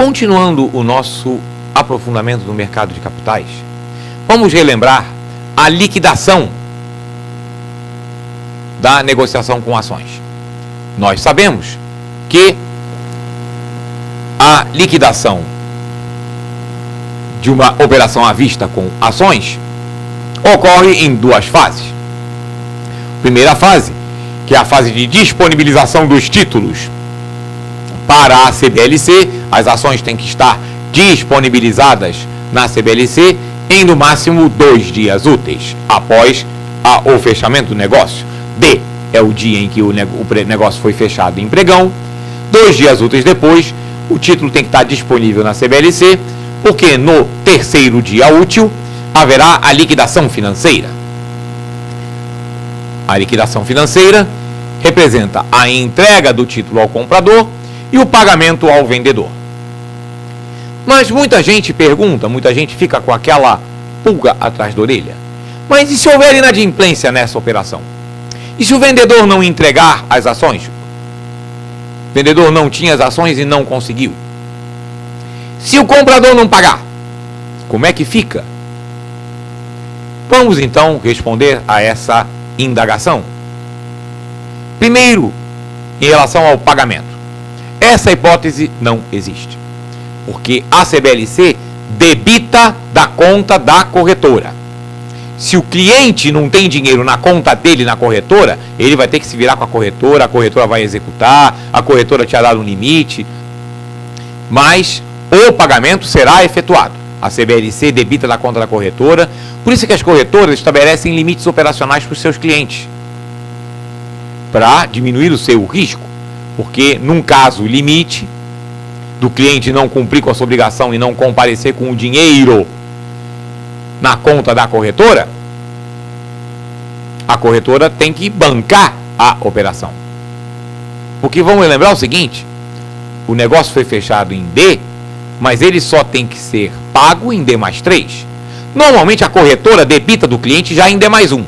Continuando o nosso aprofundamento no mercado de capitais, vamos relembrar a liquidação da negociação com ações. Nós sabemos que a liquidação de uma operação à vista com ações ocorre em duas fases. Primeira fase, que é a fase de disponibilização dos títulos para a CBLC. As ações têm que estar disponibilizadas na CBLC em no máximo 2 dias úteis após o fechamento do negócio. D é o dia em que o negócio foi fechado em pregão. 2 dias úteis depois, o título tem que estar disponível na CBLC, porque no terceiro dia útil haverá a liquidação financeira. A liquidação financeira representa a entrega do título ao comprador e o pagamento ao vendedor. Mas muita gente pergunta, muita gente fica com aquela pulga atrás da orelha. Mas e se houver inadimplência nessa operação? E se o vendedor não entregar as ações? O vendedor não tinha as ações e não conseguiu. Se o comprador não pagar, como é que fica? Vamos então responder a essa indagação. Primeiro, em relação ao pagamento. Essa hipótese não existe, porque a CBLC debita da conta da corretora. Se o cliente não tem dinheiro na conta dele na corretora, ele vai ter que se virar com a corretora vai executar, a corretora tinha dado um limite, mas o pagamento será efetuado. A CBLC debita da conta da corretora, por isso que as corretoras estabelecem limites operacionais para os seus clientes, para diminuir o seu risco, porque num caso limite do cliente não cumprir com a sua obrigação e não comparecer com o dinheiro na conta da corretora, a corretora tem que bancar a operação. Porque vamos lembrar o seguinte, o negócio foi fechado em D, mas ele só tem que ser pago em D mais 3. Normalmente a corretora debita do cliente já em D mais 1.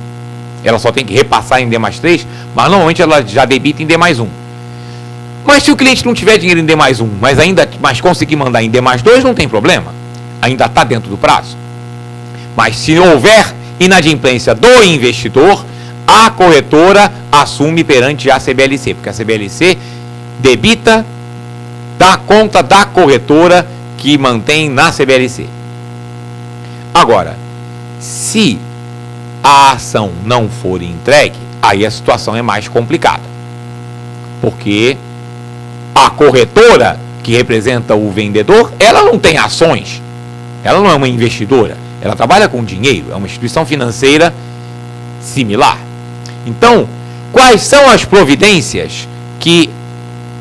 Ela só tem que repassar em D mais 3, mas normalmente ela já debita em D mais 1. Mas se o cliente não tiver dinheiro em D mais 1, mas conseguir mandar em D mais 2, não tem problema. Ainda está dentro do prazo. Mas se houver inadimplência do investidor, a corretora assume perante a CBLC, porque a CBLC debita da conta da corretora que mantém na CBLC. Agora, se a ação não for entregue, aí a situação é mais complicada, porque a corretora que representa o vendedor, ela não tem ações, ela não é uma investidora, ela trabalha com dinheiro, é uma instituição financeira similar. Então, quais são as providências que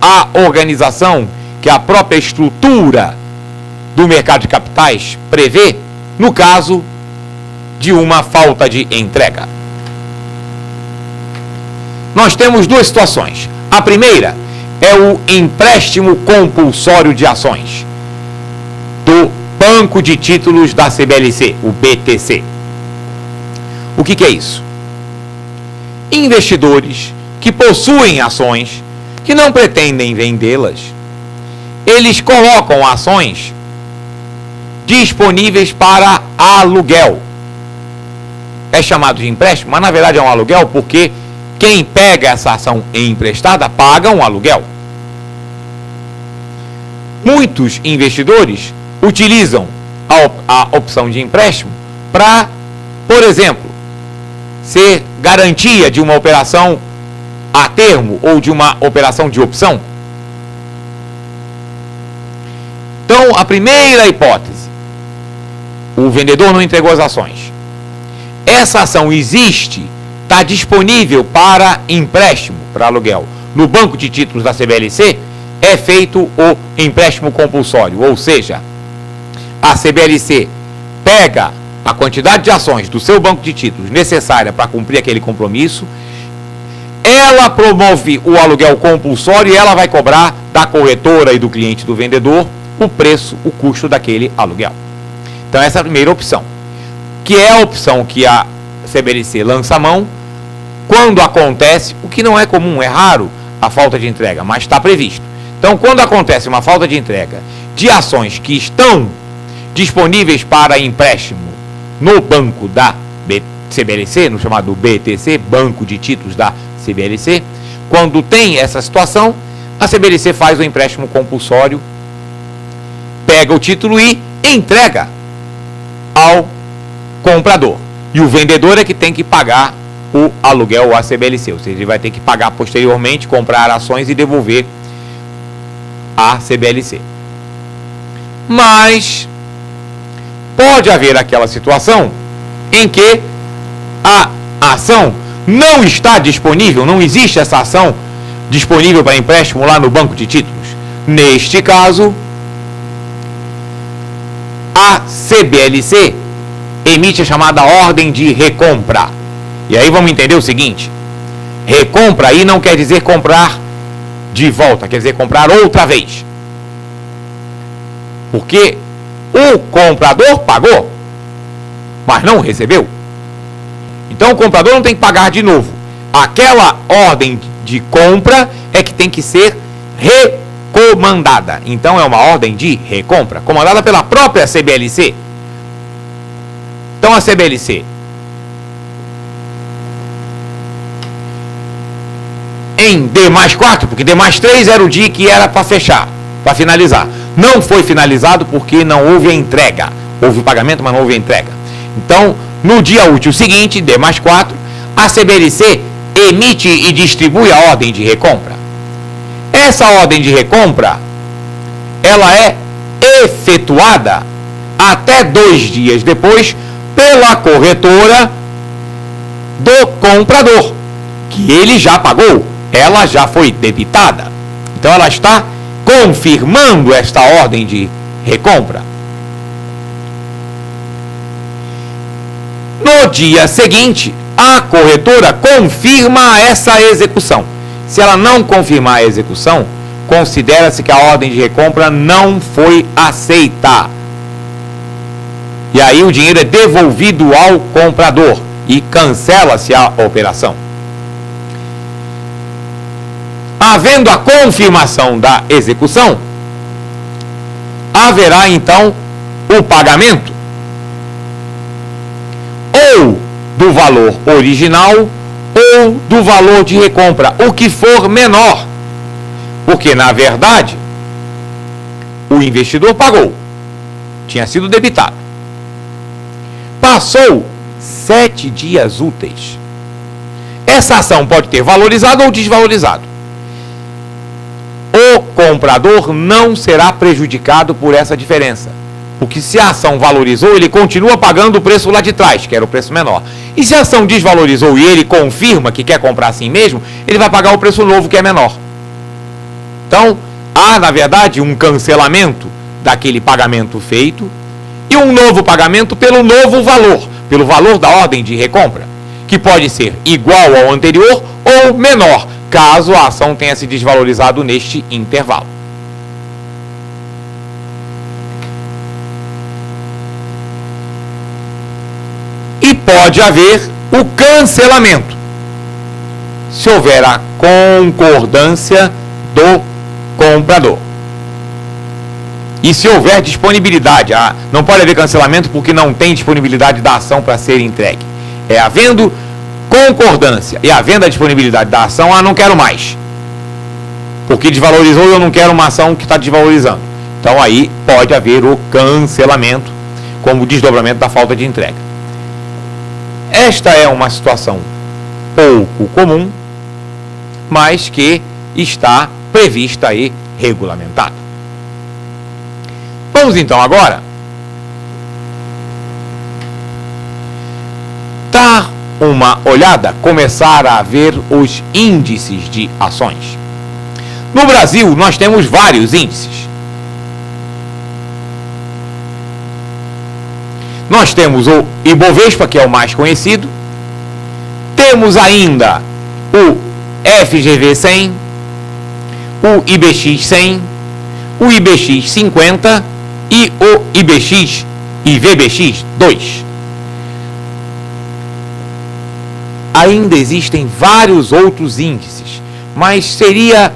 a organização, que a própria estrutura do mercado de capitais prevê no caso de uma falta de entrega? Nós temos duas situações. A primeira é o empréstimo compulsório de ações do Banco de Títulos da CBLC, o BTC. O que é isso? Investidores que possuem ações, que não pretendem vendê-las, eles colocam ações disponíveis para aluguel. É chamado de empréstimo, mas na verdade é um aluguel, porque quem pega essa ação emprestada paga um aluguel. Muitos investidores utilizam a opção de empréstimo para, por exemplo, ser garantia de uma operação a termo ou de uma operação de opção. Então, a primeira hipótese, o vendedor não entregou as ações. Essa ação existe, está disponível para empréstimo, para aluguel. No banco de títulos da CBLC é feito o empréstimo compulsório, ou seja, a CBLC pega a quantidade de ações do seu banco de títulos necessária para cumprir aquele compromisso, ela promove o aluguel compulsório e ela vai cobrar da corretora e do cliente do vendedor o preço, o custo daquele aluguel. Então essa é a primeira opção, que é a opção que a CBLC lança a mão quando acontece, o que não é comum, é raro a falta de entrega, mas está previsto. Então quando acontece uma falta de entrega de ações que estão disponíveis para empréstimo no banco da CBLC, no chamado BTC, Banco de Títulos da CBLC, quando tem essa situação, a CBLC faz o empréstimo compulsório, pega o título e entrega ao comprador. E o vendedor é que tem que pagar o aluguel à CBLC, ou seja, ele vai ter que pagar posteriormente, comprar ações e devolver à CBLC. Mas pode haver aquela situação em que a ação não está disponível, não existe essa ação disponível para empréstimo lá no banco de títulos. Neste caso, a CBLC emite a chamada ordem de recompra. E aí vamos entender o seguinte: recompra aí não quer dizer comprar de volta, quer dizer comprar outra vez. Porque o comprador pagou, mas não recebeu. Então o comprador não tem que pagar de novo. Aquela ordem de compra é que tem que ser recomandada. Então é uma ordem de recompra, comandada pela própria CBLC. Então a CBLC, em D+4, porque D+3 era o dia que era para fechar, para finalizar. Não foi finalizado porque não houve a entrega. Houve o pagamento, mas não houve a entrega. Então, no dia útil seguinte, D+4, a CBLC emite e distribui a ordem de recompra. Essa ordem de recompra, ela é efetuada até 2 dias depois pela corretora do comprador, que ele já pagou, ela já foi debitada. Então ela está confirmando esta ordem de recompra. No dia seguinte, a corretora confirma essa execução. Se ela não confirmar a execução, considera-se que a ordem de recompra não foi aceita. E aí o dinheiro é devolvido ao comprador e cancela-se a operação. Havendo a confirmação da execução, haverá então o pagamento ou do valor original ou do valor de recompra, o que for menor. Porque, na verdade, o investidor pagou, tinha sido debitado. Passou 7 dias úteis. Essa ação pode ter valorizado ou desvalorizado. O comprador não será prejudicado por essa diferença. Porque se a ação valorizou, ele continua pagando o preço lá de trás, que era o preço menor. E se a ação desvalorizou e ele confirma que quer comprar assim mesmo, ele vai pagar o preço novo, que é menor. Então, há, na verdade, um cancelamento daquele pagamento feito e um novo pagamento pelo novo valor, pelo valor da ordem de recompra, que pode ser igual ao anterior ou menor, caso a ação tenha se desvalorizado neste intervalo. E pode haver o cancelamento, se houver a concordância do comprador. E se houver disponibilidade, não pode haver cancelamento porque não tem disponibilidade da ação para ser entregue. É havendo concordância e havendo a disponibilidade da ação, não quero mais, porque desvalorizou e eu não quero uma ação que está desvalorizando. Então aí pode haver o cancelamento como desdobramento da falta de entrega. Esta é uma situação pouco comum, mas que está prevista e regulamentada. Vamos então agora dar uma olhada, começar a ver os índices de ações. No Brasil, nós temos vários índices. Nós temos o Ibovespa, que é o mais conhecido. Temos ainda o FGV 100, o IBX 100, o IBX 50 e o IBX e VBX 2. Ainda existem vários outros índices, mas seria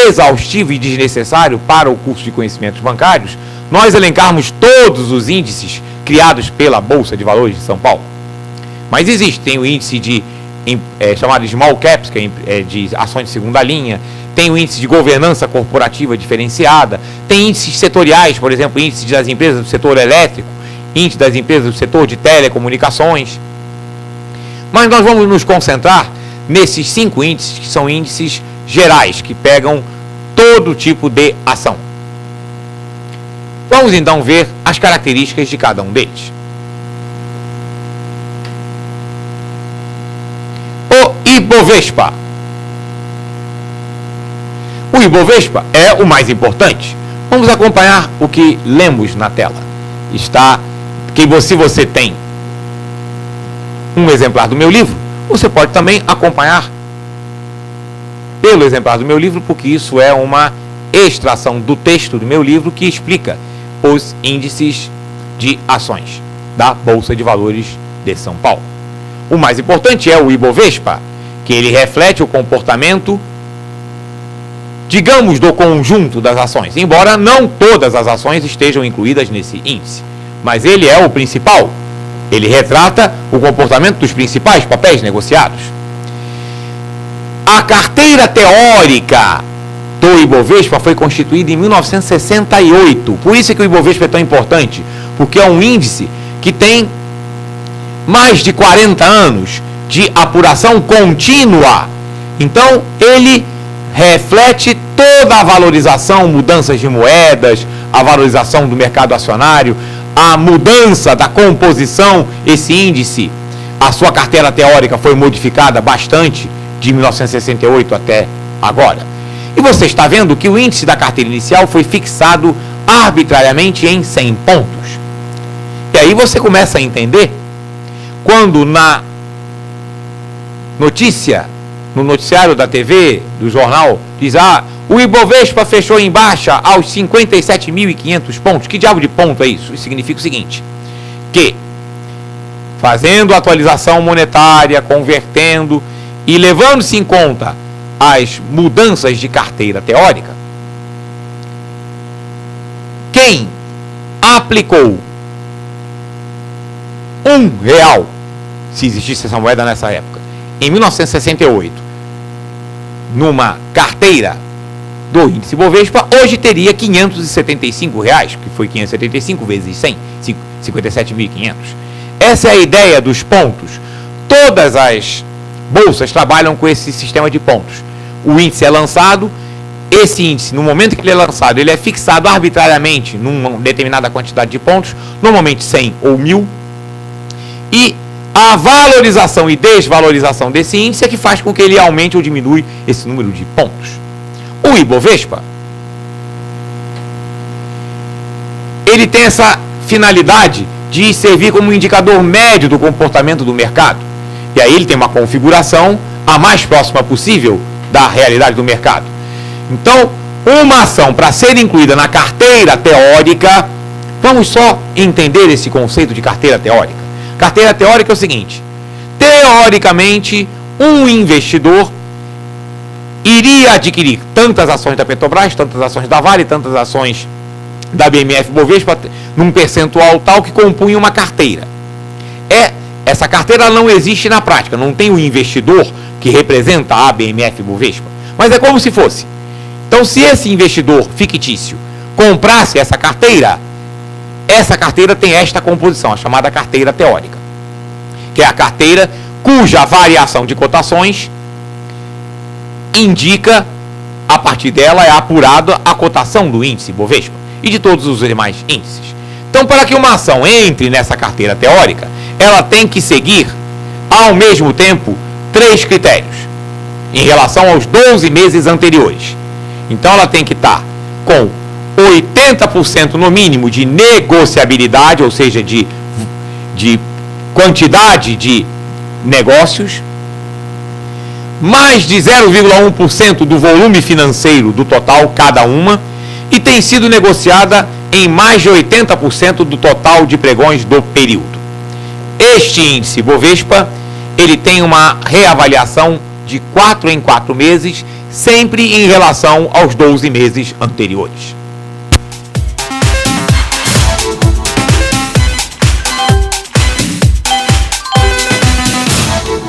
exaustivo e desnecessário para o curso de conhecimentos bancários nós elencarmos todos os índices criados pela Bolsa de Valores de São Paulo. Mas existe, tem o índice de chamado Small Caps, que é de ações de segunda linha, tem o índice de governança corporativa diferenciada, tem índices setoriais, por exemplo, índice das empresas do setor elétrico, índice das empresas do setor de telecomunicações. Mas nós vamos nos concentrar nesses 5 índices, que são índices gerais, que pegam todo tipo de ação. Vamos então ver as características de cada um deles. O Ibovespa. O Ibovespa é o mais importante. Vamos acompanhar o que lemos na tela. Está que se você tem um exemplar do meu livro, você pode também acompanhar pelo exemplar do meu livro, porque isso é uma extração do texto do meu livro que explica os índices de ações da Bolsa de Valores de São Paulo. O mais importante é o Ibovespa, que ele reflete o comportamento, digamos, do conjunto das ações, embora não todas as ações estejam incluídas nesse índice, mas ele é o principal. Ele retrata o comportamento dos principais papéis negociados. A carteira teórica do Ibovespa foi constituída em 1968. Por isso é que o Ibovespa é tão importante, porque é um índice que tem mais de 40 anos de apuração contínua. Então, ele reflete toda a valorização, mudanças de moedas, a valorização do mercado acionário, a mudança da composição. Esse índice, a sua carteira teórica foi modificada bastante de 1968 até agora. E você está vendo que o índice da carteira inicial foi fixado arbitrariamente em 100 pontos. E aí você começa a entender quando na notícia, no noticiário da TV, do jornal, diz: o Ibovespa fechou em baixa aos 57.500 pontos. Que diabo de ponto é isso? Isso significa o seguinte, que fazendo atualização monetária, convertendo e levando-se em conta as mudanças de carteira teórica, quem aplicou R$1, se existisse essa moeda nessa época, em 1968, numa carteira do índice Bovespa, hoje teria R$575, que foi 575 vezes 100, 57.500. Essa é a ideia dos pontos. Todas as bolsas trabalham com esse sistema de pontos. O índice é lançado, esse índice, no momento que ele é lançado, ele é fixado arbitrariamente numa determinada quantidade de pontos, normalmente 100 ou 1.000, e a valorização e desvalorização desse índice é que faz com que ele aumente ou diminui esse número de pontos. O Ibovespa, ele tem essa finalidade de servir como um indicador médio do comportamento do mercado. E aí ele tem uma configuração a mais próxima possível da realidade do mercado. Então, uma ação para ser incluída na carteira teórica, vamos só entender esse conceito de carteira teórica. Carteira teórica é o seguinte: teoricamente, um investidor iria adquirir tantas ações da Petrobras, tantas ações da Vale, tantas ações da BMF Bovespa, num percentual tal que compunha uma carteira. Essa carteira não existe na prática, não tem o investidor que representa a BMF Bovespa, mas é como se fosse. Então, se esse investidor fictício comprasse essa carteira tem esta composição, a chamada carteira teórica, que é a carteira cuja variação de cotações indica, a partir dela é apurada a cotação do índice Bovespa e de todos os demais índices. Então, para que uma ação entre nessa carteira teórica, ela tem que seguir, ao mesmo tempo, 3 critérios em relação aos 12 meses anteriores. Então, ela tem que estar com 80% no mínimo de negociabilidade, ou seja, de quantidade de negócios, mais de 0,1% do volume financeiro do total, cada uma, e tem sido negociada em mais de 80% do total de pregões do período. Este índice Bovespa, ele tem uma reavaliação de 4 em 4 meses, sempre em relação aos 12 meses anteriores.